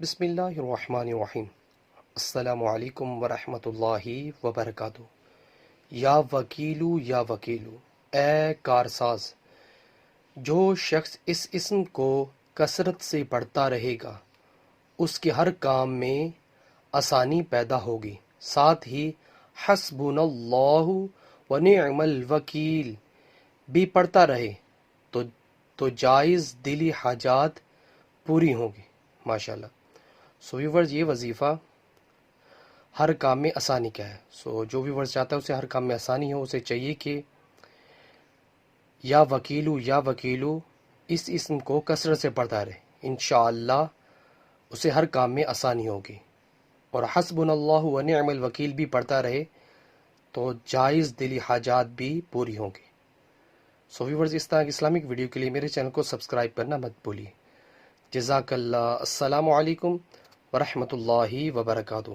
بسم اللہ الرحمن الرحیم۔ السلام علیکم ورحمۃ اللہ وبرکاتہ۔ یا وکیلو یا وکیلو، اے کارساز، جو شخص اس اسم کو کثرت سے پڑھتا رہے گا اس کے ہر کام میں آسانی پیدا ہوگی، ساتھ ہی حسبنا اللہ ونعم الوکیل بھی پڑھتا رہے تو جائز دلی حاجات پوری ہوں گی۔ ماشاءاللہ۔ ویورز، یہ وظیفہ ہر کام میں آسانی کا ہے۔ جو ویورز چاہتا ہے اسے ہر کام میں آسانی ہو، اسے چاہیے کہ یا وکیلو اس اسم کو کثرت سے پڑھتا رہے، انشاءاللہ اسے ہر کام میں آسانی ہوگی، اور حسبنا اللہ ونعم الوکیل بھی پڑھتا رہے تو جائز دلی حاجات بھی پوری ہوں گی۔ ویورز، اس طرح کی اسلامک ویڈیو کے لیے میرے چینل کو سبسکرائب کرنا مت بھولیے۔ جزاک اللہ۔ السلام علیکم ورحمۃ اللہ وبرکاتہ۔